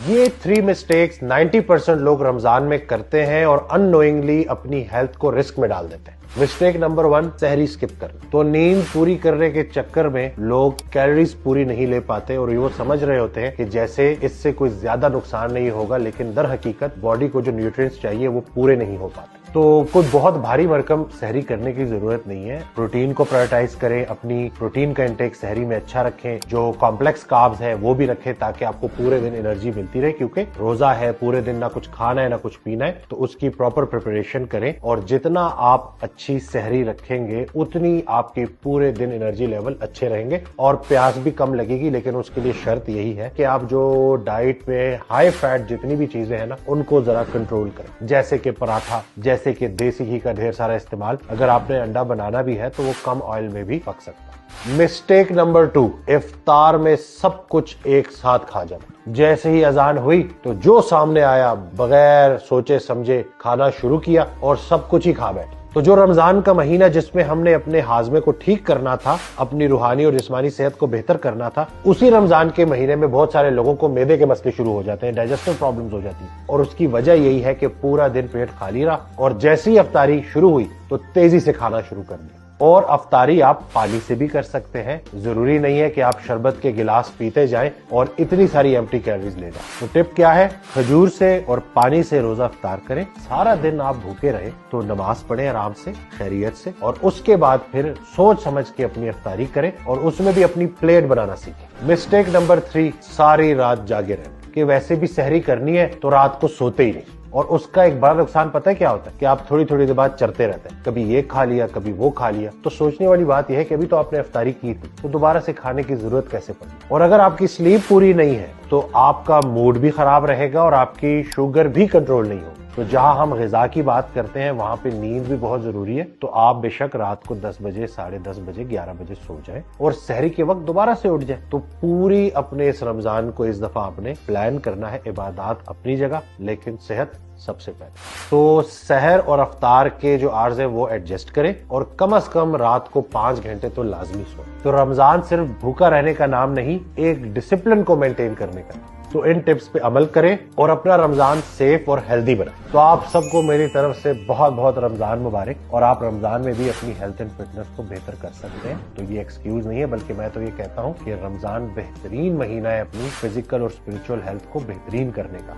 یہ 3 مسٹیکس 90% لوگ رمضان میں کرتے ہیں اور اننوئنگلی اپنی ہیلتھ کو رسک میں ڈال دیتے ہیں. مسٹیک نمبر 1، سحری اسکپ کرنا. تو نیند پوری کرنے کے چکر میں لوگ کیلوریز پوری نہیں لے پاتے اور وہ سمجھ رہے ہوتے ہیں کہ جیسے اس سے کوئی زیادہ نقصان نہیں ہوگا، لیکن در حقیقت باڈی کو جو نیوٹرینٹس چاہیے وہ پورے نہیں ہو پاتے. تو کوئی بہت بھاری بھرکم سحری کرنے کی ضرورت نہیں ہے. پروٹین کو پرائورٹائز کریں، اپنی پروٹین کا انٹیک سحری میں اچھا رکھیں، جو کمپلیکس کاربز ہے وہ بھی رکھیں تاکہ آپ کو پورے دن انرجی ملتی رہے، کیونکہ روزہ ہے، پورے دن نہ کچھ کھانا ہے نہ کچھ پینا ہے. تو اس کی پراپر پریپریشن کریں، اور جتنا آپ اچھی سحری رکھیں گے اتنی آپ کے پورے دن انرجی لیول اچھے رہیں گے اور پیاس بھی کم لگے گی. لیکن اس کے لیے شرط یہی ہے کہ آپ جو ڈائٹ میں ہائی فیٹ جتنی بھی چیزیں ہیں نا ان کو ذرا کنٹرول کریں، جیسے کہ پراٹھا، جیسے کہ دیسی گھی کا ڈھیر سارا استعمال. اگر آپ نے انڈا بنانا بھی ہے تو وہ کم آئل میں بھی پک سکتا ہے. مسٹیک نمبر 2، افطار میں سب کچھ ایک ساتھ کھا جانا. جیسے ہی اذان ہوئی تو جو سامنے آیا بغیر سوچے سمجھے کھانا شروع کیا اور سب کچھ ہی کھا بیٹھے. تو جو رمضان کا مہینہ جس میں ہم نے اپنے ہاضمے کو ٹھیک کرنا تھا، اپنی روحانی اور جسمانی صحت کو بہتر کرنا تھا، اسی رمضان کے مہینے میں بہت سارے لوگوں کو معدے کے مسئلے شروع ہو جاتے ہیں، ڈائجسٹو پرابلمز ہو جاتی ہیں. اور اس کی وجہ یہی ہے کہ پورا دن پیٹ خالی رہا اور جیسی ہی افطاری شروع ہوئی تو تیزی سے کھانا شروع کر دیا. اور افطاری آپ پانی سے بھی کر سکتے ہیں، ضروری نہیں ہے کہ آپ شربت کے گلاس پیتے جائیں اور اتنی ساری ایمپٹی کیلوریز لے جائیں. تو ٹپ کیا ہے؟ کھجور سے اور پانی سے روزہ افطار کریں. سارا دن آپ بھوکے رہے تو نماز پڑھیں آرام سے، خیریت سے، اور اس کے بعد پھر سوچ سمجھ کے اپنی افطاری کریں اور اس میں بھی اپنی پلیٹ بنانا سیکھیں. مسٹیک نمبر 3، ساری رات جاگے رہنا. کہ ویسے بھی سحری کرنی ہے تو رات کو سوتے ہی نہیں. اور اس کا ایک بڑا نقصان پتہ ہے کیا ہوتا ہے؟ کہ آپ تھوڑی دیر بعد چرتے رہتے ہیں، کبھی یہ کھا لیا کبھی وہ کھا لیا. تو سوچنے والی بات یہ ہے کہ ابھی تو آپ نے افطاری کی تھی تو دوبارہ سے کھانے کی ضرورت کیسے پڑی. اور اگر آپ کی سلیپ پوری نہیں ہے تو آپ کا موڈ بھی خراب رہے گا اور آپ کی شوگر بھی کنٹرول نہیں ہوگی. تو جہاں ہم غذا کی بات کرتے ہیں وہاں پہ نیند بھی بہت ضروری ہے. تو آپ بے شک رات کو 10 بجے، 10:30 بجے، 11 بجے سو جائیں اور سحری کے وقت دوبارہ سے اٹھ جائیں. تو پوری اپنے اس رمضان کو اس دفعہ آپ نے پلان کرنا ہے. عبادات اپنی جگہ لیکن صحت سب سے پہلے. تو سحر اور افطار کے جو عرض ہیں وہ ایڈجسٹ کریں اور کم از کم رات کو 5 گھنٹے تو لازمی سوئیں. تو رمضان صرف بھوکا رہنے کا نام نہیں، ایک ڈسپلن کو مینٹین کرنے کا. تو ان ٹپس پہ عمل کریں اور اپنا رمضان سیف اور ہیلدی بنائیں. تو آپ سب کو میری طرف سے بہت بہت رمضان مبارک. اور آپ رمضان میں بھی اپنی ہیلتھ اینڈ فٹنس کو بہتر کر سکتے ہیں. تو یہ ایکسکیوز نہیں ہے، بلکہ میں تو یہ کہتا ہوں کہ رمضان بہترین مہینہ ہے اپنی فزیکل اور اسپرچل ہیلتھ کو بہترین کرنے کا.